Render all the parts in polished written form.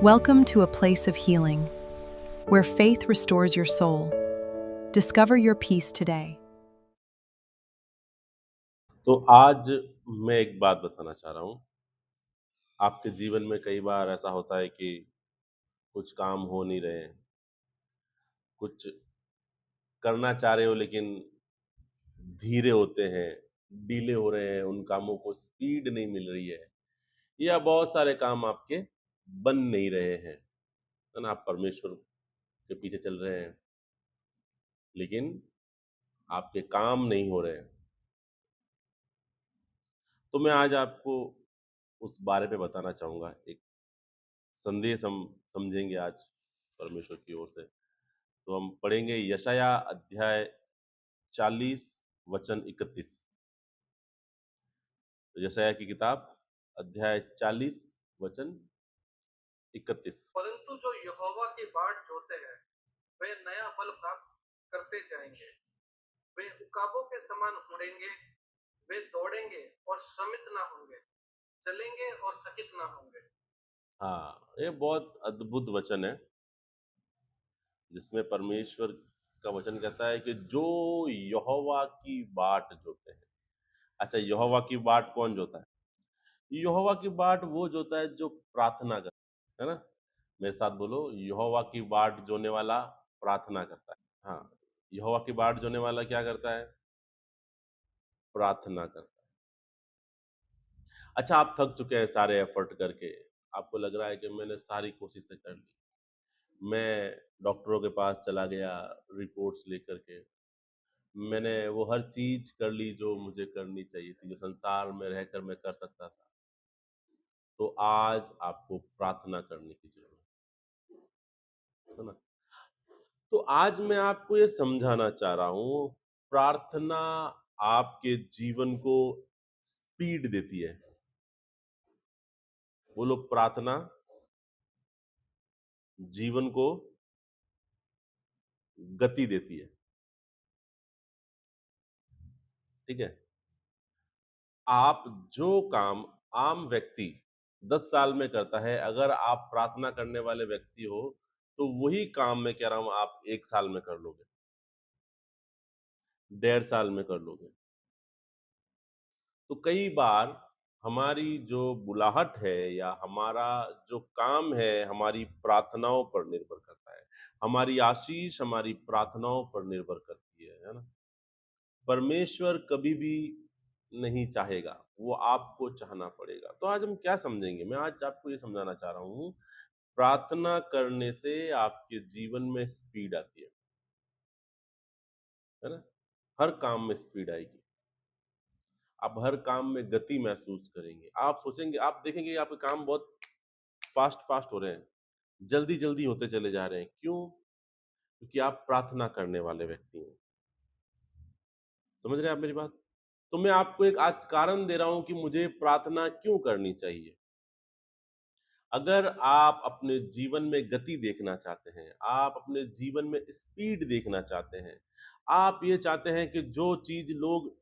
Welcome to a place of healing, where faith restores your soul. Discover your peace today. तो आज मैं एक बात बताना चाह रहा हूँ। आपके जीवन में कई बार ऐसा होता है कि कुछ काम हो नहीं रहे हैं, कुछ करना चाह रहे हो लेकिन धीरे होते हैं, डिले हो रहे हैं, उन कामों को स्पीड नहीं मिल रही है या बहुत सारे काम आपके बन नहीं रहे हैं, है ना? आप परमेश्वर के पीछे चल रहे हैं, लेकिन आपके काम नहीं हो रहे हैं। तो मैं आज आपको उस बारे में बताना चाहूँगा। एक संदेश हम समझेंगे आज परमेश्वर की ओर से। तो हम पढ़ेंगे यशाया अध्याय 40 वचन 31। तो यशाया की किताब अध्याय 40 वचन 31। परंतु जो यहोवा की बाट जोते हैं वे नया बल प्राप्त करते जाएंगे। वे उकाबों के समान उड़ेंगे। वे दौड़ेंगे और श्रमित ना होंगे, चलेंगे और थकित ना होंगे। हाँ, ये बहुत अद्भुत वचन है जिसमें परमेश्वर का वचन कहता है कि जो यहोवा की बाट जोते हैं। अच्छा, यहोवा की बाट कौन जोता है? यहोवा की बाट वो जोता है जो प्रार्थना करता है ना? मेरे साथ बोलो, यहोवा की बाट जोने वाला प्रार्थना करता है। हाँ, यहोवा की बाट जोने वाला क्या करता है? प्रार्थना करता है। अच्छा, आप थक चुके हैं सारे एफर्ट करके, आपको लग रहा है कि मैंने सारी कोशिशें कर ली, मैं डॉक्टरों के पास चला गया रिपोर्ट्स लेकर के, मैंने वो हर चीज कर ली जो मुझे करनी चाहिए थी, जो संसार में रहकर मैं कर सकता था। तो आज आपको प्रार्थना करने की जरूरत है ना? तो आज मैं आपको ये समझाना चाह रहा हूँ, प्रार्थना आपके जीवन को स्पीड देती है। बोलो, प्रार्थना जीवन को गति देती है। ठीक है? आप जो काम आम व्यक्ति 10 साल में करता है, अगर आप प्रार्थना करने वाले व्यक्ति हो, तो वही काम मैं कह रहा हूँ आप 1 साल में कर लोगे, 1.5 साल में कर लोगे। तो कई बार हमारी जो बुलाहट है या हमारा जो काम है, हमारी प्रार्थनाओं पर निर्भर करता है। हमारी आशीष हमारी प्रार्थनाओं पर निर्भर करती है ना? परमेश्वर कभी भी नहीं चाहेगा, वो आपको चाहना पड़ेगा। तो आज हम क्या समझेंगे? मैं आज आपको ये समझाना चाह रहा हूँ, प्रार्थना करने से आपके जीवन में स्पीड आती है ना? हर काम में स्पीड आएगी। आप हर काम में गति महसूस करेंगे। आप सोचेंगे, आप देखेंगे आपके काम बहुत फास्ट-फास्ट हो रहे हैं, जल्दी-जल्दी होते चले जा रहे हैं। क्यों? क्योंकि आप प्रार्थना करने वाले व्यक्ति हैं। समझ रहे हैं आप मेरी बात? तो मैं आपको एक आज कारण दे रहा हूँ कि मुझे प्रार्थना क्यों करनी चाहिए। अगर आप अपने जीवन में गति देखना चाहते हैं, आप अपने जीवन में स्पीड देखना चाहते हैं, आप ये चाहते हैं कि जो चीज़ लोग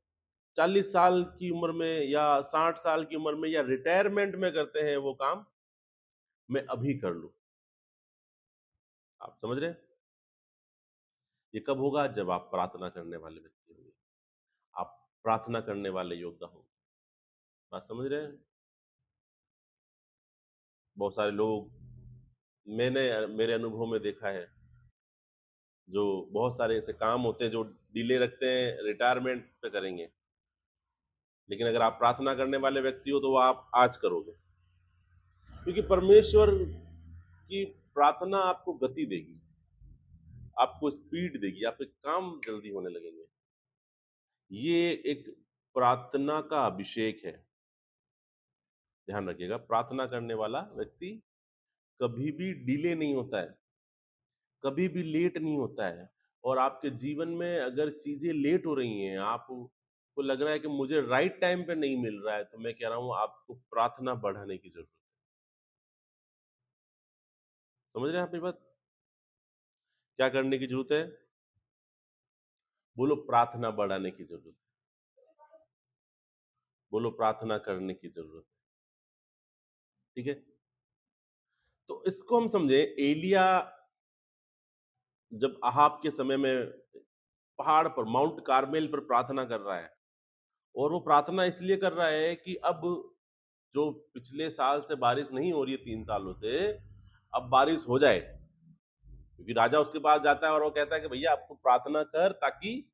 40 साल की उम्र में या 60 साल की उम्र में या रिटायरमेंट में करते हैं, वो काम मैं अभी कर लूँ। आप समझ रहे हैं? ये कब होगा? जब आप प्रार्थना करने वाले व्यक्ति होंगे। आप प्रार्थना करने वाले योद्धा होंगे। बात समझ रहे हैं? बहुत सारे लोग, मैंने मेरे अनुभव में देखा है, जो बहुत सारे ऐसे काम होते हैं जो डिले रखते हैं, रिटायरमेंट पे करेंगे। लेकिन अगर आप प्रार्थना करने वाले व्यक्ति हो तो वो आप आज करोगे। क्योंकि परमेश्वर की प्रार्थना आपको गति देगी, आपको स्पीड देगी, आपके काम जल्दी होने लगेंगे। ये एक प्रार्थना का अभिषेक है। ध्यान रखिएगा, प्रार्थना करने वाला व्यक्ति कभी भी डिले नहीं होता है, कभी भी लेट नहीं होता है। और आपके जीवन में अगर चीजें लेट हो रही हैं, आपको लग रहा है कि मुझे राइट टाइम पे नहीं मिल रहा है, तो मैं कह रहा हूँ आपको प्रार्थना बढ़ाने की जरूरत है। समझ रहे हैं आप मेरी बात? क्या करने की जरूरत है? बोलो, प्रार्थना बढ़ाने की जरूरत है। बोलो, प्रार्थना करने की जरूरत है। ठीक है? तो इसको हम समझे एलिया जब अहाब के समय में पहाड़ पर माउंट कार्मेल पर प्रार्थना कर रहा है और वो प्रार्थना इसलिए कर रहा है कि अब जो पिछले साल से बारिश नहीं हो रही है 3 सालों से, अब बारिश हो जाए। क्योंकि राजा उसके पास जाता है और वो कहता है कि भैया अब तू प्रार्थना कर ताकि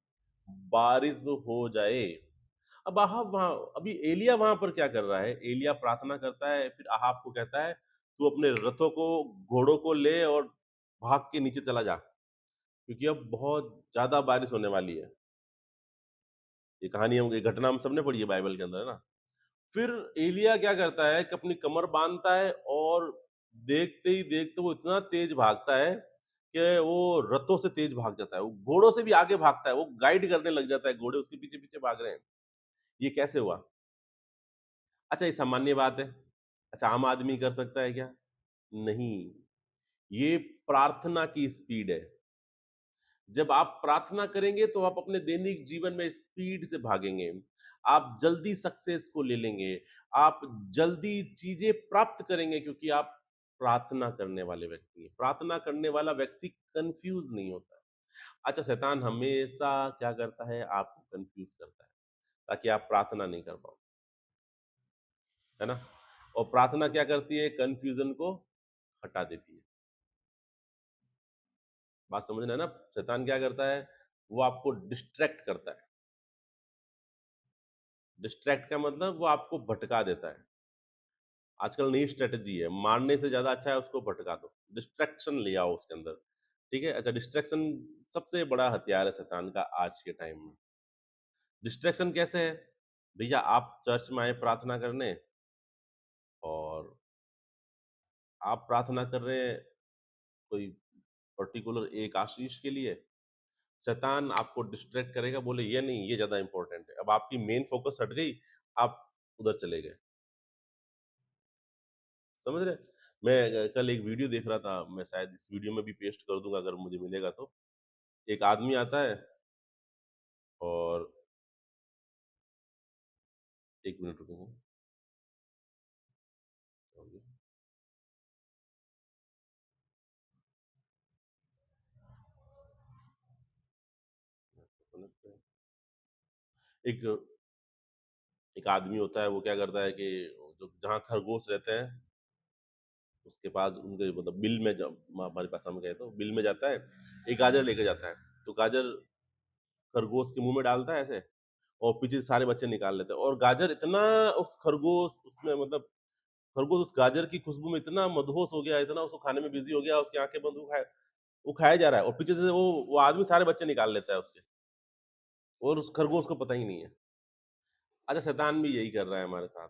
बारिश हो जाए। अब अहाब वहाँ अभी एलिया वहाँ पर क्या कर रहा है? एलिया प्रार्थना करता है, फिर अहाब को कहता है, "तू अपने रथों को, घोड़ों को ले और भाग के नीचे चला जा, क्योंकि अब बहुत ज़्यादा बारिश होने वाली है।" ये कहानी हम ये घटना हम सबने पढ़ी है बाइबल के अंदर, है ना? फिर एलिया क्या करता है कि अपनी कमर बाँधता है और देखते ही देखते वो इतना तेज़ भागता है कि वो रथों से तेज़ भाग जाता है। वो घोड़ों से भी आगे भागता है, वो गाइड करने लग जाता है, घोड़े उसके पीछे-पीछे भाग रहे हैं। ये कैसे हुआ? अच्छा ये सामान्य बात है। अच्छा आम आदमी कर सकता है क्या? नहीं, ये प्रार्थना की स्पीड है। जब आप प्रार्थना करेंगे तो आप अपने दैनिक जीवन में स्पीड से भागेंगे। आप जल्दी सक्सेस को ले लेंगे। आप जल्दी चीज़ें प्राप्त करेंगे क्योंकि आप प्रार्थना करने वाले व्यक्ति हैं। प्रार्थना करने वाला व्यक्ति कन्फ्यूज़ नहीं होता है। अच्छा शैतान हमेशा क्या करता है? आपको कन्फ्यूज़ करता है, ताकि आप प्रार्थना नहीं कर पाओ। है ना? और प्रार्थना क्या करती है? कन्फ्यूज़न को हटा देती है। बात समझ रहे हैं ना? शैतान क्या करता है? वो आपको डिस्ट्रैक्ट करता है। डिस्ट्रैक्ट का मतलब वो आपको भटका देता है। आजकल नई स्ट्रैटेजी है, मारने से ज़्यादा अच्छा है उसको भटका दो। डिस्ट्रैक्शन ले आओ उसके अंदर, ठीक है? अच्छा डिस्ट्रैक्शन सबसे बड़ा हथियार है शैतान का आज के टाइम में। डिस्ट्रैक्शन कैसे है? भैया आप चर्च में आए प्रार्थना करने और आप प्रार्थना कर रहे हैं कोई पर्टिकुलर एक आशीष के लिए, शैतान आपको डिस्ट्रैक्ट करेगा, बोले ये नहीं, ये ज़्यादा इम्पोर्टेंट है। अब आपकी मेन फ़ोकस हट गई, आप उधर चले गए। समझ रहे हैं? मैं कल एक वीडियो देख रहा था, मैं शायद इस वीडियो में भी पेस्ट कर दूँगा अगर मुझे मिलेगा तो। एक आदमी आता है और 1 मिनट रुकिए। एक एक आदमी होता है, वो क्या करता है कि जो जहाँ खरगोश रहते हैं, उसके पास उनके मतलब बिल में जब हमारे पास हम गए तो बिल में जाता है, एक गाजर लेके जाता है। तो गाजर खरगोश के मुँह में डालता है ऐसे और पीछे से सारे बच्चे निकाल लेते हैं और गाजर इतना उस खरगोश उसमें मतलब खरगोश उस गाजर की खुशबू में इतना मदहोश हो गया, इतना उसको खाने में बिज़ी हो गया, उसकी आँखें बंद वो खाया जा रहा है और पीछे से वो आदमी सारे बच्चे निकाल लेता है उसके और उस खरगोश को पता ही नहीं है। अच्छा शैतान भी यही कर रहा है हमारे साथ।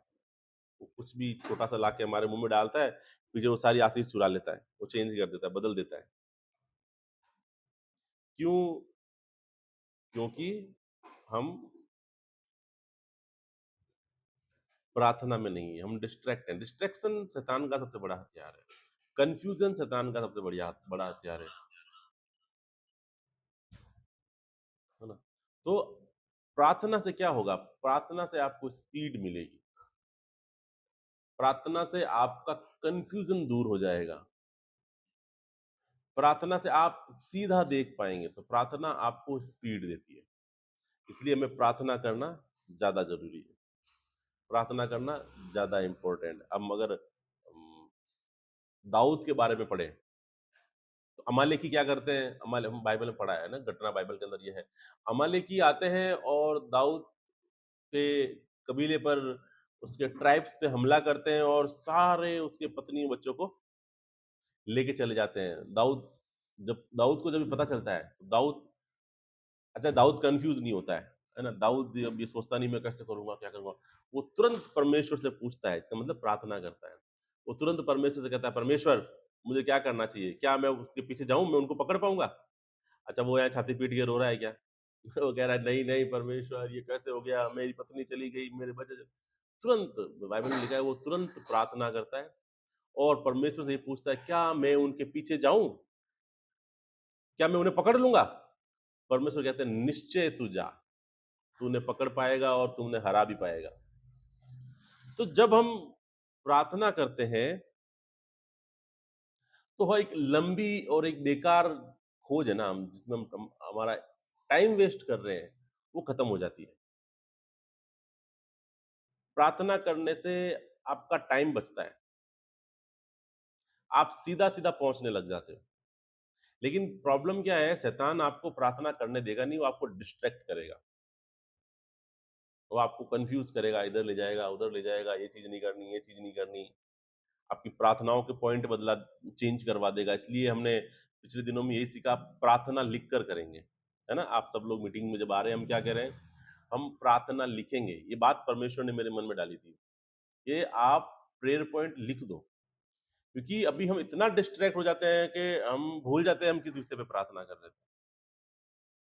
वो कुछ भी छोटा-सा लाके हमारे मुँह में डालता है, पीछे वो सारी आशीष चुरा लेता है। वो चेंज कर देता है, बदल देता है। क्यों? क्योंकि हम प्रार्थना में नहीं है, हम डिस्ट्रैक्ट हैं। डिस्ट्रैक्शन शैतान का सबसे बड़ा हथियार है। कन्फ्यूज़न शैतान का सबसे बड़ा हथियार है ना? तो प्रार्थना से क्या होगा? प्रार्थना से आपको स्पीड मिलेगी। प्रार्थना से आपका कन्फ्यूज़न दूर हो जाएगा। प्रार्थना से आप सीधा देख पाएँगे, तो प्रार्थना आपको स्पीड देती है। इसलिए हमें प्रार्थना करना ज़्यादा ज़रूरी है। प्रार्थना करना ज़्यादा इम्पोर्टेंट है। अब अगर दाऊद के बारे में पढ़ें, तो अमालेकी क्या करते हैं? हम बाइबल में पढ़ा है ना, घटना बाइबल के अंदर ये है। अमालेकी आते हैं और दाऊद के कबीले पर, उसके ट्राइब्स पे हमला करते हैं और सारे उसके पत्नी बच्चों को लेके चले जाते हैं। दाऊद को जब ये पता चलता है, तो दाऊद अच्छा दाऊद कन्फ्यूज़ नहीं होता है ना? दाऊद अब ये सोचता नहीं मैं कैसे करूँगा, क्या करूँगा? वो तुरंत परमेश्वर से पूछता है, इसका मतलब प्रार्थना करता है। वो तुरंत परमेश्वर से कहता है, "परमेश्वर, मुझे क्या करना चाहिए? क्या मैं उसके पीछे जाऊँ, मैं उनको पकड़ पाऊँगा?" अच्छा वो यहाँ छाती पीट के रो रहा है क्या? वो कह रहा है, "नहीं, नहीं परमेश्वर ये कैसे हो गया? मेरी पत्नी चली गई, मेरे बच्चे" तुरंत बाइबल में लिखा है वो तुरंत प्रार्थना करता है और परमेश्वर से ये पूछता है, "क्या मैं उनके पीछे जाऊँ? क्या मैं उन्हें पकड़ लूँगा?" परमेश्वर कहते हैं, "निश्चय तू जा। तू उन्हें पकड़ पाएगा और तू उन्हें हरा भी पाएगा।" तो जब हम प्रार्थना करते हैं, तो वह एक लंबी और एक बेकार खोज है ना, हम जिसमें हम हमारा टाइम वेस्ट कर रहे हैं, वो खत्म हो जाती है। प्रार्थना करने से आपका टाइम बचता है, आप सीधा-सीधा पहुँचने लग जाते हो। लेकिन प्रॉब्लम क्या है, शैतान आपको प्रार्थना करने देगा नहीं, वो आपको डिस्ट्रैक्ट करेगा। वो आपको कन्फ्यूज़ करेगा, इधर ले जाएगा, उधर ले जाएगा, ये चीज़ नहीं करनी, ये चीज़ नहीं करनी। आपकी प्रार्थनाओं के पॉइंट बदला चेंज करवा देगा। इसलिए हमने पिछले दिनों में यही सीखा, प्रार्थना लिख कर करेंगे, है ना? आप सब लोग मीटिंग में जब आ रहे हैं, हम क्या कह रहे हैं? हम प्रार्थना लिखेंगे। ये बात परमेश्वर ने मेरे मन में डाली थी। ये आप प्रेयर पॉइंट लिख दो, क्योंकि अभी हम इतना डिस्ट्रैक्ट हो जाते हैं कि हम भूल जाते हैं हम किस विषय पे प्रार्थना कर रहे थे।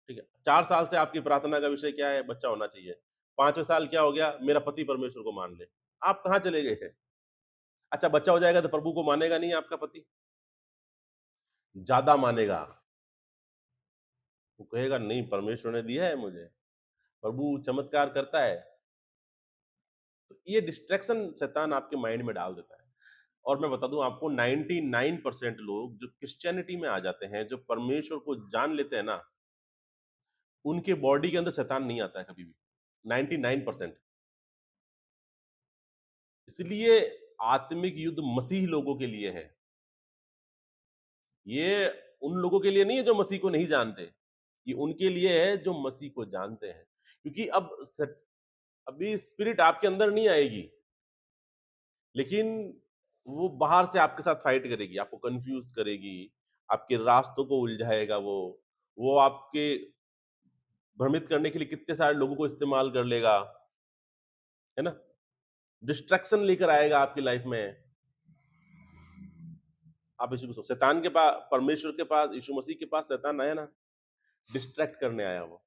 ठीक है? 4 साल से आपकी प्रार्थना का विषय क्या है? बच्चा होना चाहिए। 5वें साल क्या हो गया? मेरा पति परमेश्वर को मान ले। आप कहाँ चले गए हैं? अच्छा, बच्चा हो जाएगा तो प्रभु को मानेगा नहीं आपका पति? ज़्यादा मानेगा। वो कहेगा नहीं, परमेश्वर ने दिया है मुझे, प्रभु चमत्कार करता है। तो ये डिस्ट्रैक्शन शैतान आपके माइंड में डाल देता है। और मैं बता दूं आपको, 99% लोग जो क्रिश्चियनिटी में आ जाते हैं, जो परमेश्वर को जान लेते हैं ना, उनके बॉडी के अंदर शैतान नहीं आता है कभी भी। 99%। इसलिए आत्मिक युद्ध मसीह लोगों के लिए है। ये उन लोगों के लिए नहीं है जो मसीह को नहीं जानते। ये उनके लिए है जो मसीह को जानते हैं। क्योंकि अभी स्पिरिट आपके अंदर नहीं आएगी, लेकिन वो बाहर से आपके साथ फाइट करेगी, आपको कंफ्यूज करेगी, आपके रास्तों को उलझाएगा वो आपके भ्रमित करने के लिए कितने सारे लोगों को इस्तेमाल कर लेगा, है ना? डिस्ट्रैक्शन लेकर आएगा आपकी लाइफ में। आप इसी को शैतान के पास, परमेश्वर के पास, यीशु मसीह के पास शैतान आया ना, डिस्ट्रैक्ट करने आया वो।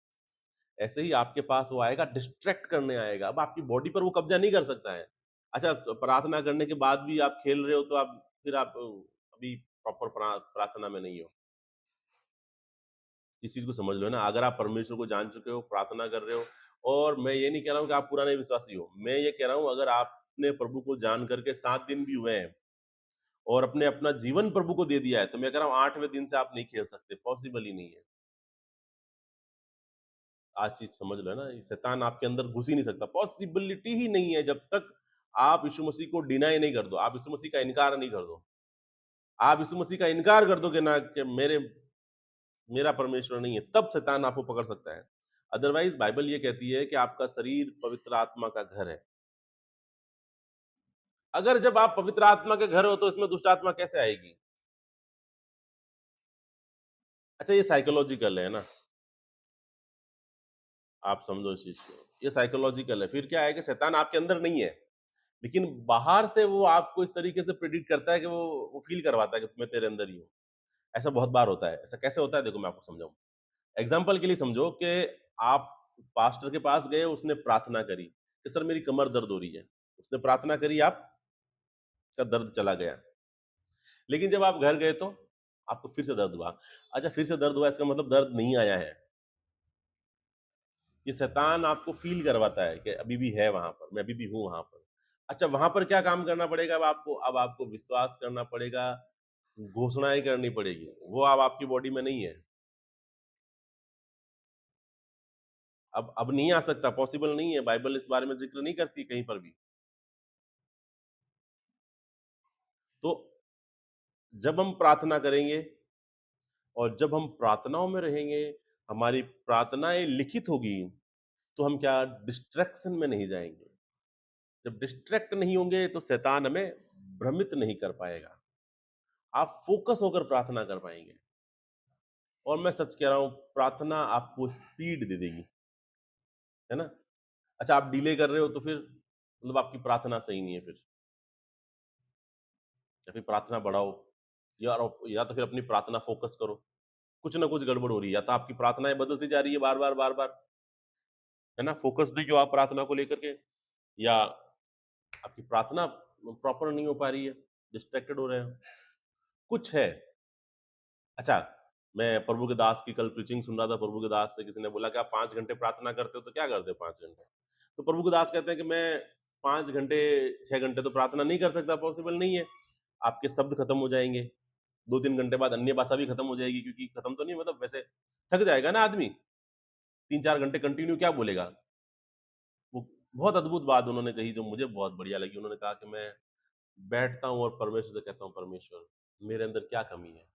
ऐसे ही आपके पास वो आएगा, डिस्ट्रैक्ट करने आएगा। अब आपकी बॉडी पर वो कब्जा नहीं कर सकता है। अच्छा, प्रार्थना करने के बाद भी आप खेल रहे हो, तो आप फिर आप अभी प्रॉपर प्रार्थना में नहीं हो। इस चीज को समझ लो ना, अगर आप परमेश्वर को जान चुके हो, प्रार्थना कर रहे हो, और मैं ये नहीं कह रहा हूँ कि आप पुराने विश्वासी हो, मैं ये कह रहा हूँ अगर आपने प्रभु को जान करके 7 दिन भी हुए हैं और अपने अपना जीवन प्रभु को दे दिया है, तो मैं कह रहा हूँ 8वें दिन से आप नहीं खेल सकते, पॉसिबल ही नहीं है। आज चीज समझ लो ना, ये शैतान आपके अंदर घुस ही नहीं सकता, पॉसिबिलिटी ही नहीं है जब तक आप यीशु मसीह को डिनाई नहीं कर दो, आप यीशु मसीह का इनकार नहीं कर दो। आप यीशु मसीह का इनकार कर दोगे ना कि मेरा परमेश्वर नहीं है, तब शैतान आपको पकड़ सकता है। अदरवाइज बाइबल ये कहती है कि आपका शरीर पवित्र आत्मा का घर है। अगर जब आप पवित्र आत्मा के घर हो, तो इसमें दुष्ट आत्मा कैसे आएगी? अच्छा, ये साइकोलॉजिकल है ना, आप समझो इस चीज को, ये साइकोलॉजिकल है। फिर क्या है कि शैतान आपके अंदर नहीं है, लेकिन बाहर से वो आपको इस तरीके से प्रेडिक्ट करता है कि वो फील करवाता है कि मैं तेरे अंदर ही हूँ। ऐसा बहुत बार होता है। ऐसा कैसे होता है, देखो मैं आपको समझाऊं। एग्जाम्पल के लिए समझो कि आप पास्टर के पास गए, उसने प्रार्थना करी कि सर मेरी कमर दर्द हो रही है, उसने प्रार्थना करी, आपका दर्द चला गया। लेकिन जब आप घर गए तो आपको फिर से दर्द हुआ। अच्छा, फिर से दर्द हुआ, इसका मतलब दर्द नहीं आया है। ये शैतान आपको फील करवाता है कि अभी भी है वहां पर, मैं अभी भी हूँ वहां पर। अच्छा, वहां पर क्या काम करना पड़ेगा? अब आपको विश्वास करना पड़ेगा, घोषणाएं करनी पड़ेगी। वो अब आपकी बॉडी में नहीं है, अब नहीं आ सकता, पॉसिबल नहीं है। बाइबल इस बारे में जिक्र नहीं करती कहीं पर भी। तो जब हम प्रार्थना करेंगे और जब हम प्रार्थनाओं में रहेंगे, हमारी प्रार्थनाएं लिखित होगी, तो हम क्या डिस्ट्रैक्शन में नहीं जाएंगे। जब डिस्ट्रैक्ट नहीं होंगे तो शैतान हमें भ्रमित नहीं कर पाएगा, आप फोकस होकर प्रार्थना कर पाएंगे। और मैं सच कह रहा हूं, प्रार्थना आपको स्पीड दे देगी, है ना? अच्छा, आप डिले कर रहे हो तो फिर मतलब आपकी प्रार्थना सही नहीं है फिर, या फिर प्रार्थना बढ़ाओ, या तो फिर अपनी प्रार्थना फोकस करो। कुछ ना कुछ गड़बड़ हो रही है, या तो आपकी प्रार्थनाएं बदलती जा रही है बार बार बार बार, है ना? फोकस नहीं जो आप प्रार्थना को लेकर के, या आपकी प्रार्थना प्रॉपर नहीं हो पा रही है, डिस्ट्रैक्टेड हो रहे हैं, कुछ है। अच्छा, मैं प्रभु के दास की कल प्रीचिंग सुन रहा था। प्रभु के दास से किसी ने बोला कि आप 5 घंटे प्रार्थना करते हो, तो क्या करते हो 5 घंटे? तो प्रभु के दास कहते हैं कि मैं 5 घंटे 6 घंटे तो प्रार्थना नहीं कर सकता, पॉसिबल नहीं है, आपके शब्द खत्म हो जाएंगे। 2-3 घंटे बाद अन्य भाषा भी खत्म हो जाएगी, क्योंकि खत्म तो नहीं मतलब वैसे थक जाएगा ना आदमी, 3-4 घंटे कंटिन्यू क्या बोलेगा? वो बहुत अद्भुत बात उन्होंने कही जो मुझे बहुत बढ़िया लगी। उन्होंने कहा कि मैं बैठता हूँ और परमेश्वर से कहता हूँ, परमेश्वर मेरे अंदर क्या कमी है?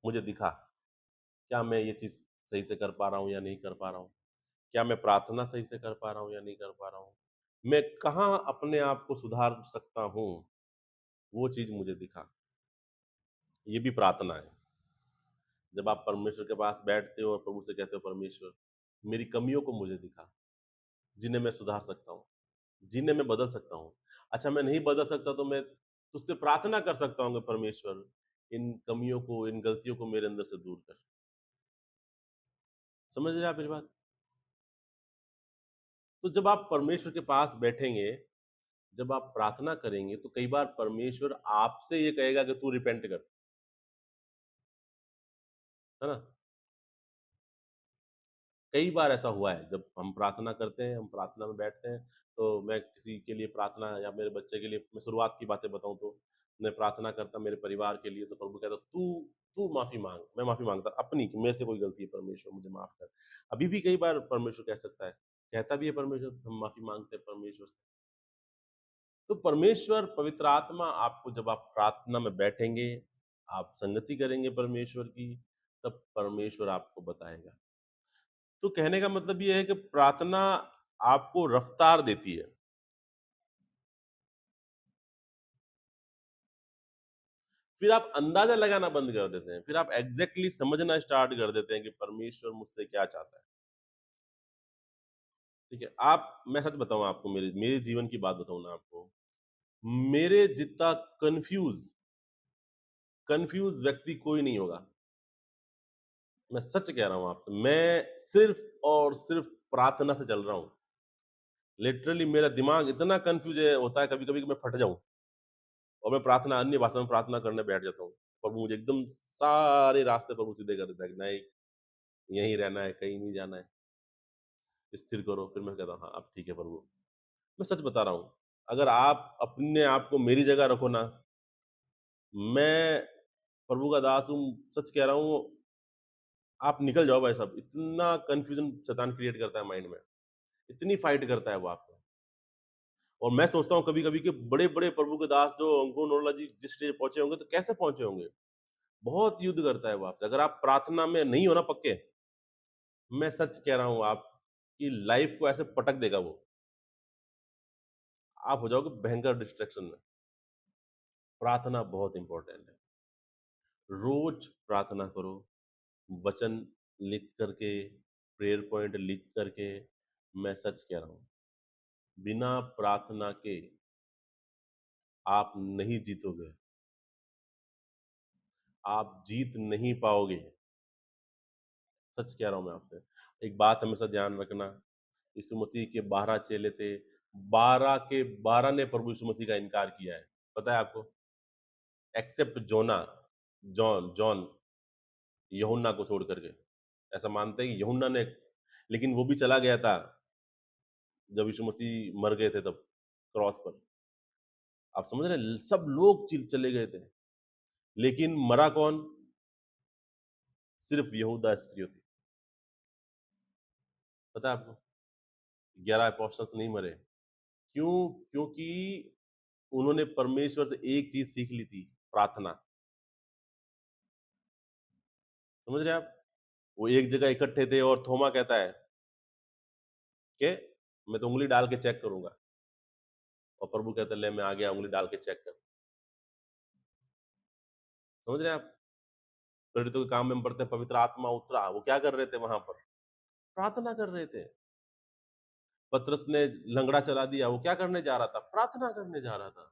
मुझे दिखा, क्या मैं ये चीज़ सही से कर पा रहा हूँ या नहीं कर पा रहा हूँ? क्या मैं प्रार्थना सही से कर पा रहा हूँ या नहीं कर पा रहा हूँ? मैं कहाँ अपने आप को सुधार सकता हूँ? वो चीज़ मुझे दिखा। ये भी प्रार्थना है। जब आप परमेश्वर के पास बैठते हो और प्रभु से कहते हो, परमेश्वर मेरी कमियों को मुझे दिखा, जिन्हें मैं सुधार सकता हूँ, जिन्हें मैं बदल सकता हूँ। अच्छा, मैं नहीं बदल सकता तो मैं तुझसे प्रार्थना कर सकता हूँ कि परमेश्वर इन कमियों को, इन गलतियों को मेरे अंदर से दूर कर। समझ रहे हैं आप मेरी बात? तो जब आप परमेश्वर के पास बैठेंगे, जब आप प्रार्थना करेंगे, तो कई बार परमेश्वर आपसे ये कहेगा कि तू रिपेंट कर, है ना? कई बार ऐसा हुआ है, जब हम प्रार्थना करते हैं, हम प्रार्थना में बैठते हैं, तो मैं किसी के लिए प्रार्थना या मेरे बच्चे के लिए मैं शुरुआत की बातें बताऊँ तो, मैं प्रार्थना करता मेरे परिवार के लिए, तो प्रभु कहता, "तू तू माफ़ी माँग।" मैं माफ़ी माँगता अपनी कि मेरे से कोई गलती है, परमेश्वर मुझे माफ़ कर। अभी भी कई बार परमेश्वर कह सकता है, कहता भी है परमेश्वर, हम माफ़ी माँगते हैं परमेश्वर से। तो परमेश्वर, पवित्र आत्मा आपको, जब आप प्रार्थना में बैठेंगे, आप संगति करेंगे परमेश्वर की, तब परमेश्वर आपको बताएगा। तो कहने का मतलब ये है कि प्रार्थना आपको रफ्तार देती है। फिर आप अंदाज़ा लगाना बंद कर देते हैं। फिर आप एग्ज़ैक्टली समझना स्टार्ट कर देते हैं कि परमेश्वर मुझसे क्या चाहता है। ठीक है? मैं सच बताऊँ आपको, मेरे मेरे जीवन की बात बताऊँ ना आपको, मेरे जितना कन्फ्यूज़ कन्फ्यूज़ व्यक्ति कोई नहीं होगा। मैं सच कह रहा हूँ आपसे। मैं सिर्फ़ और सिर्फ़ प्रार्थना से चल रहा हूँ। लिटरली मेरा दिमाग इतना कन्फ्यूज़ होता है कभी-कभी कि मैं फट जाऊँ। और मैं प्रार्थना, अन्य भाषा में प्रार्थना करने बैठ जाता हूँ। प्रभु मुझे एकदम सारे रास्ते प्रभु सीधे कर देता है कि नहीं, यहीं रहना है, कहीं नहीं जाना है, स्थिर करो। फिर मैं कहता हूँ, हाँ, अब ठीक है प्रभु। मैं सच बता रहा हूँ, अगर आप अपने आप को मेरी जगह रखो ना, मैं प्रभु का दास हूँ, सच कह रहा हूँ, आप निकल जाओ भाई साहब। इतना कन्फ्यूज़न शैतान क्रिएट करता है माइंड में, इतनी फाइट करता है वो आपसे। और मैं सोचता हूँ कभी-कभी कि बड़े-बड़े प्रभु के दास जो अंको नोरोलॉजी जिस स्टेज पहुँचे होंगे, तो कैसे पहुँचे होंगे? बहुत युद्ध करता है वो आपसे। अगर आप प्रार्थना में नहीं हो ना पक्के, मैं सच कह रहा हूँ आपकी लाइफ़ को ऐसे पटक देगा वो। आप हो जाओगे भयंकर डिस्ट्रैक्शन में। प्रार्थना बहुत इम्पोर्टेंट है। रोज़ प्रार्थना करो, वचन लिख कर के, प्रेयर पॉइंट लिख कर के, मैं सच कह रहा हूँ, बिना प्रार्थना के आप नहीं जीतोगे, आप जीत नहीं पाओगे। सच कह रहा हूँ मैं आपसे। एक बात हमेशा ध्यान रखना, यीशु मसीह के 12 चेले थे, 12 के 12 ने प्रभु यीशु मसीह का इनकार किया है। पता है आपको? एक्सेप्ट जोना, जॉन, यूहन्ना को छोड़ कर के। ऐसा मानते हैं कि यूहन्ना ने, लेकिन वो भी चला गया था जब यीशु मसीह मर गए थे तब क्रॉस पर। आप समझ रहे हैं? सब लोग चले गए थे, लेकिन मरा कौन? सिर्फ यहूदा इस्करियोती। पता है आपको? 11 अपोस्टल्स नहीं मरे। क्यों? क्योंकि उन्होंने परमेश्वर से एक चीज़ सीख ली थी, प्रार्थना। समझ रहे हैं आप? वो एक जगह इकट्ठे थे और थोमा कहता है कि मैं तो उँगली डाल के चेक करूँगा, और प्रभु कहते हैं, ले मैं आ गया, उँगली डाल के चेक कर। समझ रहे हैं आप? प्रेरितों के काम में हम पढ़ते हैं पवित्र आत्मा उतरा, वो क्या कर रहे थे वहाँ पर? प्रार्थना कर रहे थे। पतरस ने लंगड़ा चला दिया, वो क्या करने जा रहा था? प्रार्थना करने जा रहा था।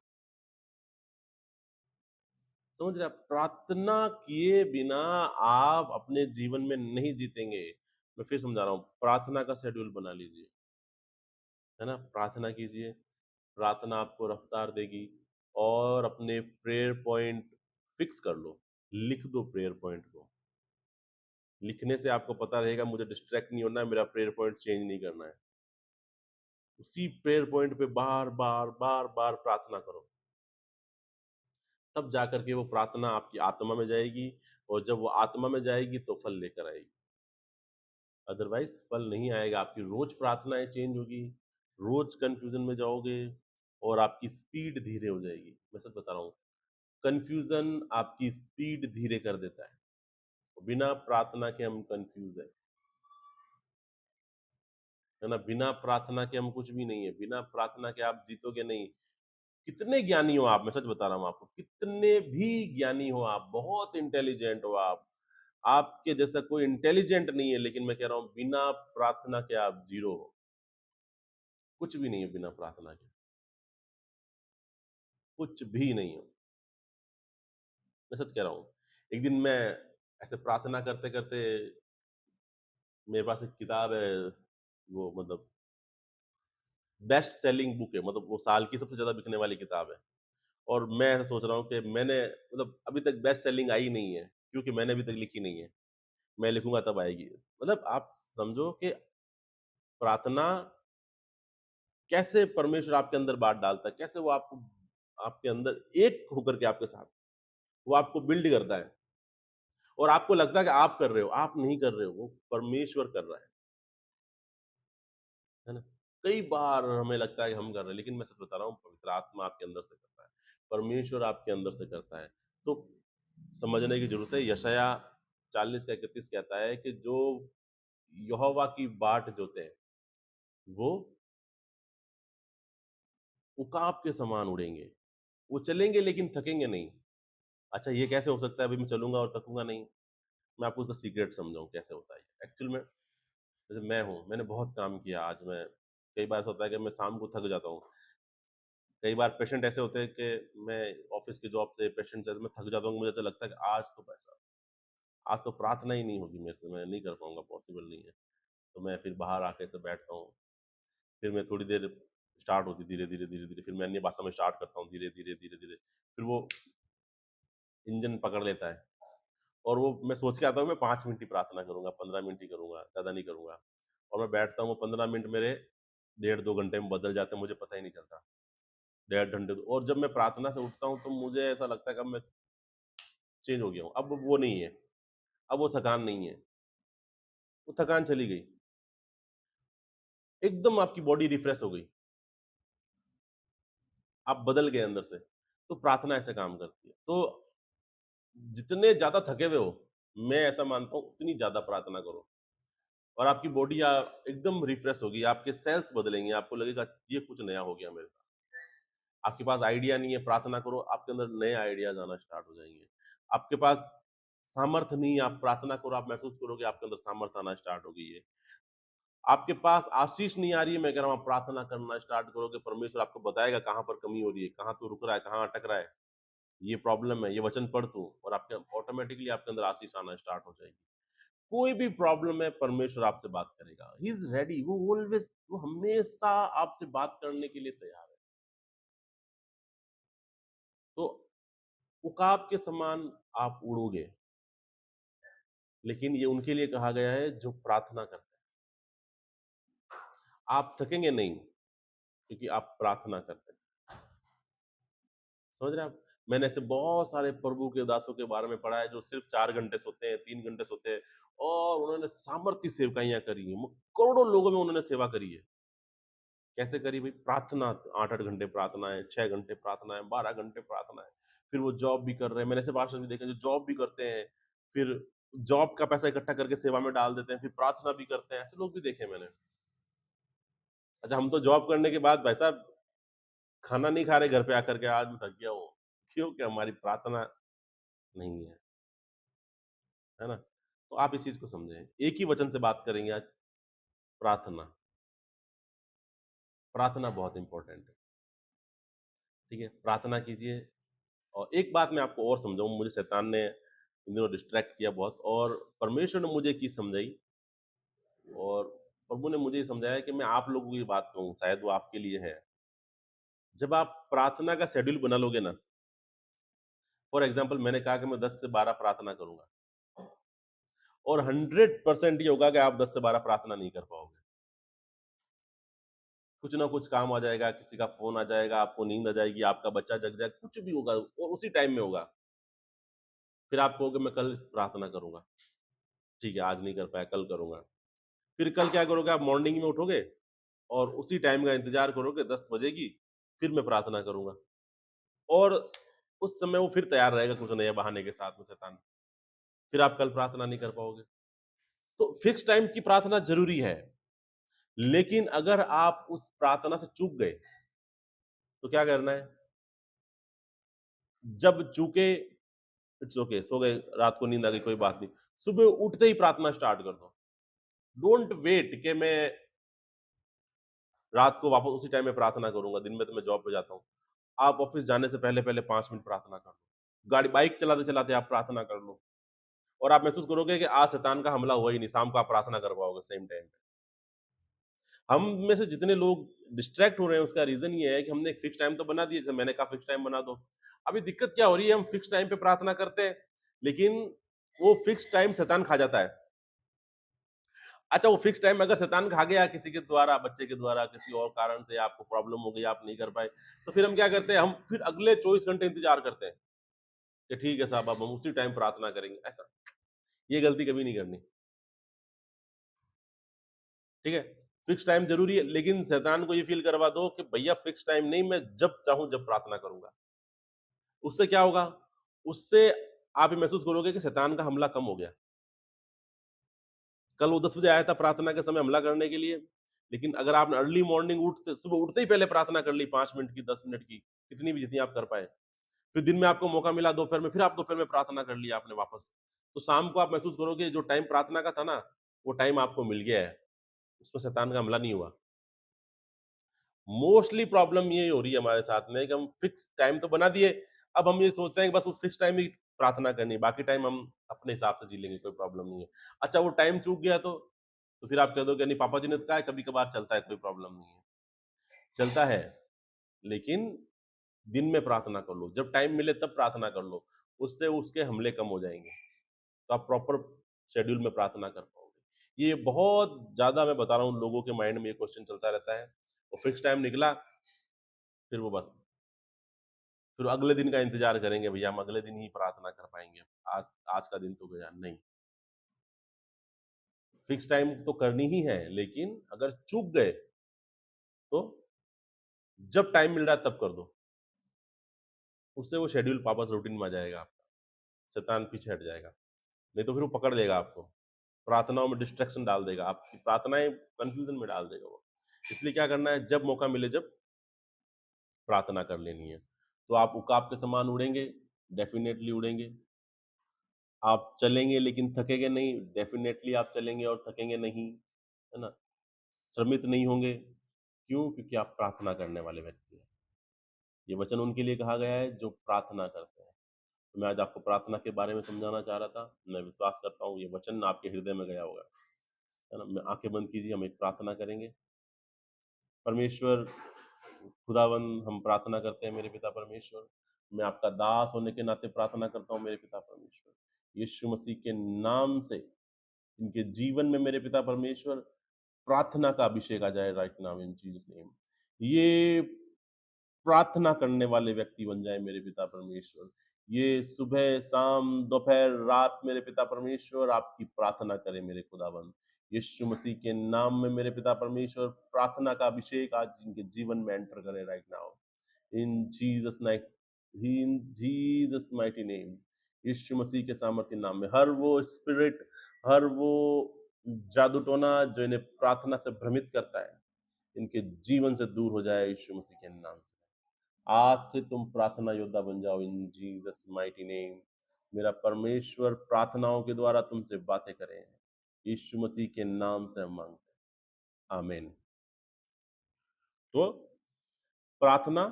समझ रहे हैं आप? प्रार्थना किए बिना आप अपने जीवन में नहीं जीतेंगे। मैं फिर समझा रहा हूँ, प्रार्थना का शेड्यूल बना लीजिए, है ना? प्रार्थना कीजिए, प्रार्थना आपको रफ्तार देगी, और अपने प्रेयर पॉइंट फिक्स कर लो। लिख दो प्रेयर पॉइंट को। लिखने से आपको पता रहेगा मुझे डिस्ट्रैक्ट नहीं होना है, मेरा प्रेयर पॉइंट चेंज नहीं करना है। उसी प्रेयर पॉइंट पे बार-बार, बार-बार प्रार्थना करो। तब जाकर के वो प्रार्थना आपकी आत्मा में जाएगी, और जब वो आत्मा में जाएगी तो फल लेकर आएगी। अदरवाइज फल नहीं आएगा। आपकी रोज प्रार्थनाएं चेंज होगी, रोज कंफ्यूजन में जाओगे, और आपकी स्पीड धीरे हो जाएगी। मैं सच बता रहा हूँ, कंफ्यूजन आपकी स्पीड धीरे कर देता है। बिना प्रार्थना के हम कंफ्यूज है ना? बिना प्रार्थना के हम कुछ भी नहीं है। बिना प्रार्थना के आप जीतोगे नहीं। कितने ज्ञानी हो आप, मैं सच बता रहा हूँ आपको, कितने भी ज्ञानी हो आप, बहुत इंटेलिजेंट हो आप, आपके जैसा कोई इंटेलिजेंट नहीं है, लेकिन मैं कह रहा हूँ बिना प्रार्थना के आप जीरो हो। कुछ भी नहीं है बिना प्रार्थना के, कुछ भी नहीं हो। मैं सच कह रहा हूँ। एक दिन मैं ऐसे प्रार्थना करते-करते, मेरे पास एक किताब है, वो मतलब बेस्ट सेलिंग बुक है, मतलब वो साल की सबसे ज़्यादा बिकने वाली किताब है। और मैं ऐसा सोच रहा हूँ कि मैंने मतलब अभी तक बेस्ट सेलिंग आई नहीं है, क्योंकि मैंने अभी तक लिखी नहीं है। मैं लिखूँगा तब आएगी। मतलब आप समझो कि प्रार्थना कैसे परमेश्वर आपके अंदर बात डालता है, कैसे वो आपको आपके अंदर एक होकर के आपके साथ, वो आपको बिल्ड करता है, और आपको लगता है कि आप कर रहे हो, आप नहीं कर रहे हो, वो परमेश्वर कर रहा है ना? कई बार हमें लगता है कि हम कर रहे हैं, लेकिन मैं सच बता रहा हूँ, पवित्र आत्मा आपके अंदर से करता है, परमेश्वर आपके अंदर से करता है। तो समझने की ज़रूरत है। यशायाह 40 का 31 कहता है कि जो यहोवा की बाट जोते हैं, वो उकाब के समान उड़ेंगे। वो चलेंगे लेकिन थकेंगे नहीं। अच्छा, ये कैसे हो सकता है? अभी मैं चलूँगा और थकूँगा नहीं? मैं आपको उसका सीक्रेट समझाऊँ कैसे होता है ये। एक्चुअल में जैसे मैं हूँ, मैंने बहुत काम किया आज मैं, कई बार ऐसा होता है कि मैं शाम को थक जाता हूँ। कई बार पेशेंट ऐसे होते हैं कि मैं ऑफ़िस की जॉब से पेशेंट से मैं थक जाता हूँ, मुझे ऐसा लगता है कि आज तो प्रार्थना ही नहीं होगी मेरे से, मैं नहीं कर पाऊँगा, पॉसिबल नहीं है। तो मैं फिर बाहर आके ऐसे बैठता हूँ, फिर मैं थोड़ी देर स्टार्ट होती धीरे-धीरे, धीरे-धीरे, फिर मैं अन्य भाषा में स्टार्ट करता हूँ धीरे-धीरे, धीरे-धीरे, फिर वो इंजन पकड़ लेता है, और वो मैं सोच के आता हूँ मैं 5 मिनट ही प्रार्थना करूँगा, 15 मिनट ही करूँगा, ज़्यादा नहीं करूँगा, और मैं बैठता हूँ, वो 15 मिनट मेरे डेढ़ 2 घंटे में बदल जाते हैं, मुझे पता ही नहीं चलता। डेढ़ घंटे, और जब मैं प्रार्थना से उठता हूँ तो मुझे ऐसा लगता है कि अब मैं चेंज हो गया हूँ, अब वो नहीं है, अब वो थकान नहीं है, वो थकान चली गई, एकदम आपकी बॉडी रिफ्रेश हो गई, आप बदल गए अंदर से। तो प्रार्थना ऐसे काम करती है। तो जितने ज़्यादा थके हुए हो, मैं ऐसा मानता हूँ उतनी ज़्यादा प्रार्थना करो, और आपकी बॉडी एकदम रिफ्रेश होगी, आपके सेल्स बदलेंगे, आपको लगेगा ये कुछ नया हो गया मेरे साथ। आपके पास आइडिया नहीं है, प्रार्थना करो, आपके अंदर नए आइडियाज़ आना स्टार्ट हो जाएँगे। आपके पास सामर्थ नहीं है, आप प्रार्थना करो, आप महसूस करोगे आपके अंदर सामर्थ आना स्टार्ट हो गई है। आपके पास आशीष नहीं आ रही है, मैं कह रहा हूँ आप प्रार्थना करना स्टार्ट करोगे, परमेश्वर आपको बताएगा कहाँ पर कमी हो रही है, कहाँ तू रुक रहा है, कहाँ अटक रहा है, ये प्रॉब्लम है, ये वचन पढ़ तू, और आपके ऑटोमेटिकली आपके अंदर आशीष आना स्टार्ट हो जाएगी। कोई भी प्रॉब्लम है, परमेश्वर आपसे बात करेगा। ही इज़ रेडी, वो ऑलवेज़, वो हमेशा आपसे बात करने के लिए तैयार है। तो उकाब के समान आप उड़ोगे, लेकिन ये उनके लिए कहा गया है जो प्रार्थना करते हैं। आप थकेंगे नहीं, क्योंकि आप प्रार्थना करते हैं। समझ रहे हैं आप? मैंने ऐसे बहुत सारे प्रभु के दासों के बारे में पढ़ा है जो सिर्फ़ 4 घंटे सोते हैं, 3 घंटे सोते हैं, और उन्होंने सामर्थ्य सेवकाइयाँ करी हैं। करोड़ों लोगों में उन्होंने सेवा करी है। कैसे करी भई? प्रार्थना, 8-8 घंटे प्रार्थना है, 6 घंटे प्रार्थना है, 12 घंटे प्रार्थना है। फिर वो जॉब भी कर रहे हैं। मैंने ऐसे पास्टर्स भी देखे हैं जो जॉब भी करते हैं, फिर जॉब का पैसा इकट्ठा करके सेवा में डाल देते हैं, फिर प्रार्थना भी करते हैं। ऐसे लोग भी देखे हैं मैंने। अच्छा, हम तो जॉब करने के बाद भाई साहब खाना नहीं खा रहे घर पे आकर के, आज मैं थक गया हूँ। क्यों? कि हमारी प्रार्थना नहीं है ना? तो आप इस चीज़ को समझें। एक ही वचन से बात करेंगे आज, प्रार्थना। प्रार्थना बहुत इम्पोर्टेंट है, ठीक है? प्रार्थना कीजिए, और एक बात मैं आपको और समझाऊँ, मुझे शैतान ने इन दिनों डिस्ट्रैक्ट किया बहुत, और परमेश्वर ने मुझे एक चीज़ समझाई, और प्रभु ने मुझे ये समझाया कि मैं आप लोगों को ये बात कहूँ, शायद वो आपके लिए है। जब आप प्रार्थना का शेड्यूल बना लोगे ना, फॉर एग्ज़ाम्पल मैंने कहा कि मैं 10 से 12 प्रार्थना करूँगा, और 100% ये होगा कि आप 10 से 12 प्रार्थना नहीं कर पाओगे। कुछ ना कुछ काम आ जाएगा, किसी का फ़ोन आ जाएगा, आपको नींद आ जाएगी, आपका बच्चा जग जाएगा, कुछ भी होगा और उसी टाइम में होगा। फिर आप कहोगे मैं कल प्रार्थना करूँगा, ठीक है आज नहीं कर पाया, कल करूँगा। फिर कल क्या करोगे आप मॉर्निंग में उठोगे और उसी टाइम का इंतज़ार करोगे 10 बजे की, फिर मैं प्रार्थना करूँगा। और उस समय वो फिर तैयार रहेगा कुछ नए बहाने के साथ में शैतान। फिर आप कल प्रार्थना नहीं कर पाओगे। तो फिक्स टाइम की प्रार्थना ज़रूरी है, लेकिन अगर आप उस प्रार्थना से चूक गए, तो क्या करना है? जब चूके इट्स ओके सो गए, रात को नींद आ गई कोई बात नहीं। सुबह उठते ही प्रार्थना स्टार्ट कर दो। डोंट वेट कि मैं रात को वापस उसी टाइम में प्रार्थना करूँगा, दिन में तो मैं जॉब पे जाता हूँ। आप ऑफ़िस जाने से पहले-पहले 5 मिनट प्रार्थना कर लो। बाइक चलाते-चलाते आप प्रार्थना कर लो और आप महसूस करोगे कि आज शैतान का हमला हुआ ही नहीं, शाम को आप प्रार्थना कर पाओगे सेम टाइम पे। हम में से जितने लोग डिस्ट्रैक्ट हो रहे हैं उसका रीज़न ये है कि हमने एक फिक्स टाइम तो बना दिया, जैसे मैंने कहा फिक्स टाइम बना दो। अभी दिक्कत क्या हो रही है हम फिक्स टाइम पे प्रार्थना करते हैं, लेकिन वो फिक्स टाइम शैतान खा जाता है। अच्छा वो फिक्स टाइम अगर शैतान खा गया किसी के द्वारा, बच्चे के द्वारा, किसी और कारण से आपको प्रॉब्लम हो गई, आप नहीं कर पाए, तो फिर हम क्या करते हैं, हम फिर अगले 24 घंटे इंतज़ार करते हैं कि ठीक है साहब अब हम उसी टाइम प्रार्थना करेंगे, ऐसा। ये गलती कभी नहीं करनी, ठीक है? फिक्स टाइम ज़रूरी है, लेकिन शैतान को ये फ़ील करवा दो कि भैया फिक्स टाइम नहीं, मैं जब चाहूँ जब प्रार्थना करूँगा। उससे क्या होगा? उससे आप ये महसूस करोगे कि शैतान का हमला कम हो गया। कल वो 10 बजे आया था प्रार्थना के समय हमला करने के लिए, लेकिन अगर आपने अर्ली मॉर्निंग सुबह उठते ही पहले प्रार्थना कर ली 5 मिनट की, 10 मिनट की, कितनी भी जितनी आप कर पाएँ। फिर दिन में आपको मौका मिला दोपहर में, फिर आप दोपहर में प्रार्थना कर लिया आपने वापस। तो शाम को आप महसूस करोगे जो टाइम प्रार्थना का था ना, वो टाइम आपको मिल गया है। उसमें शैतान का हमला नहीं हुआ। मोस्टली प्रॉब्लम ये हो रही है हमारे साथ में कि हम फिक्स टाइम तो बना दिए, अब हम ये सोचते हैं कि बस उस फिक्स टाइम ही प्रार्थना करनी है, बाकी टाइम हम अपने हिसाब से जी लेंगे, कोई प्रॉब्लम नहीं है। अच्छा वो टाइम चूक गया तो फिर आप कह दोगे नहीं पापा जी ने तो कहा है कभी-कभार चलता है, कोई प्रॉब्लम नहीं है। चलता है, लेकिन दिन में प्रार्थना कर लो, जब टाइम मिले तब प्रार्थना कर लो, उससे उसके हमले कम हो जाएँगे। तो आप प्रॉपर शेड्यूल में प्रार्थना कर पाओगे। ये बहुत ज़्यादा मैं बता रहा हूँ लोगों के माइंड में ये क्वेश्चन चलता रहता है, और फिक्स टाइम निकला, फिर वो बस फिर अगले दिन का इंतज़ार करेंगे भैया हम अगले दिन ही प्रार्थना कर पाएँगे। आज आज का दिन तो गया, नहीं। फिक्स टाइम तो करनी ही है, लेकिन अगर चूक गए, तो जब टाइम मिल रहा है तब कर दो। उससे वो शेड्यूल वापस रूटीन में आ जाएगा आपका, शैतान पीछे हट जाएगा। नहीं तो फिर वो पकड़ लेगा आपको, प्रार्थनाओं में डिस्ट्रैक्शन डाल देगा, आपकी प्रार्थनाएँ कन्फ्यूज़न में डाल देगा वो। इसलिए क्या करना है जब मौका मिले जब प्रार्थना कर लेनी है। तो आप उकाब के समान उड़ेंगे, डेफ़िनेटली उड़ेंगे। आप चलेंगे लेकिन थकेंगे नहीं, डेफ़िनेटली आप चलेंगे और थकेंगे नहीं, है ना? श्रमित नहीं होंगे, क्यों? क्योंकि आप प्रार्थना करने वाले व्यक्ति हैं। ये वचन उनके लिए कहा गया है जो प्रार्थना करते हैं। तो मैं आज आपको प्रार्थना के बारे में समझाना चाह रहा था। मैं विश्वास करता हूँ ये वचन आपके हृदय में गया होगा, है ना? मैं आँखें बंद कीजिए, हम एक प्रार्थना करेंगे। परमेश्वर खुदावन हम प्रार्थना करते हैं मेरे पिता परमेश्वर, मैं आपका दास होने के नाते प्रार्थना करता हूँ मेरे पिता परमेश्वर। यीशु मसीह के नाम से इनके जीवन में मेरे पिता परमेश्वर प्रार्थना का अभिषेक आ जाए right now in Jesus name. ये प्रार्थना करने वाले व्यक्ति बन जाए मेरे पिता परमेश्वर। ये सुबह, शाम, दोपहर, रात मेरे पिता परमेश्वर आपकी प्रार्थना करें मेरे खुदाबंद। यीशु मसीह के नाम में मेरे पिता परमेश्वर प्रार्थना का अभिषेक आज इनके जीवन में एंटर करे right now. In Jesus night in Jesus mighty name. Yeshu Masih के सामर्थ्य नाम में हर वो स्पिरिट, हर वो जादू टोना जो इन्हें प्रार्थना से भ्रमित करता है, इनके जीवन से दूर हो जाए यीशु मसीह के नाम से। आज से तुम प्रार्थना योद्धा बन जाओ इन जीसस माइटी नेम। मेरा परमेश्वर प्रार्थनाओं के द्वारा तुमसे बातें करें, यीशु मसीह के नाम से हम मांगते हैं, आमीन। तो प्रार्थना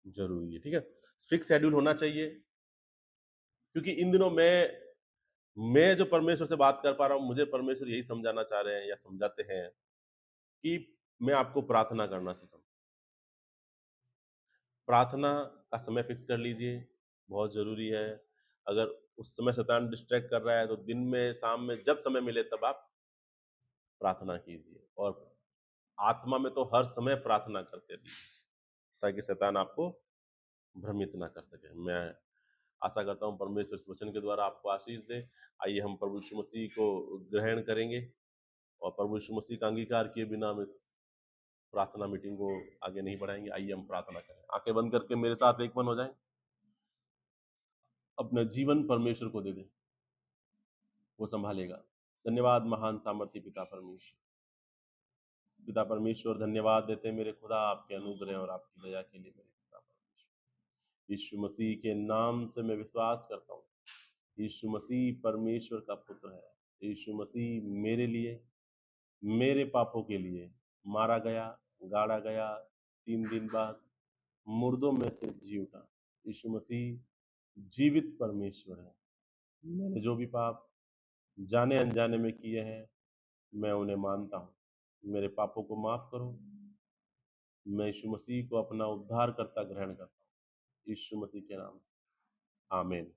जरूरी है, ठीक है? फिक्स शेड्यूल होना चाहिए, क्योंकि इन दिनों मैं जो परमेश्वर से बात कर पा रहा हूँ, मुझे परमेश्वर यही समझाना चाह रहे हैं या समझाते हैं कि मैं आपको प्रार्थना करना सिखाऊं। प्रार्थना का समय फिक्स कर लीजिए, बहुत ज़रूरी है। अगर उस समय शैतान डिस्ट्रैक्ट कर रहा है, तो दिन में, शाम में, जब समय मिले तब आप प्रार्थना कीजिए। और आत्मा में तो हर समय प्रार्थना करते रहिए, ताकि शैतान आपको भ्रमित ना कर सके। मैं आशा करता हूँ परमेश्वर इस वचन के द्वारा आपको आशीष दे। आइए हम प्रभु यीशु मसीह को ग्रहण करेंगे और प्रभु यीशु मसीह का अंगीकार किए बिना हम इस प्रार्थना मीटिंग को आगे नहीं बढ़ाएंगे। आइए हम प्रार्थना करें। आंखें बंद करके मेरे साथ एक मन हो जाएं। अपना जीवन परमेश्वर को दे दें, वो संभालेगा। धन्यवाद महान सामर्थ्य पिता परमेश्वर। पिता परमेश्वर धन्यवाद देते हैं मेरे खुदा आपके अनुग्रह और आपकी दया के लिए मेरे पिता परमेश्वर। यीशु मसीह के नाम से मैं विश्वास करता हूँ, यीशु मसीह परमेश्वर का पुत्र है। यीशु मसीह मेरे लिए, मेरे पापों के लिए मारा गया, गाड़ा गया, 3 दिन बाद मुर्दों में से जी उठा। यीशु मसीह जीवित परमेश्वर है। मैंने जो भी पाप जाने अनजाने में किए हैं, मैं उन्हें मानता हूँ। मेरे पापों को माफ करो। मैं यीशु मसीह को अपना उद्धारकर्ता ग्रहण करता हूँ, यीशु मसीह के नाम से। आमीन।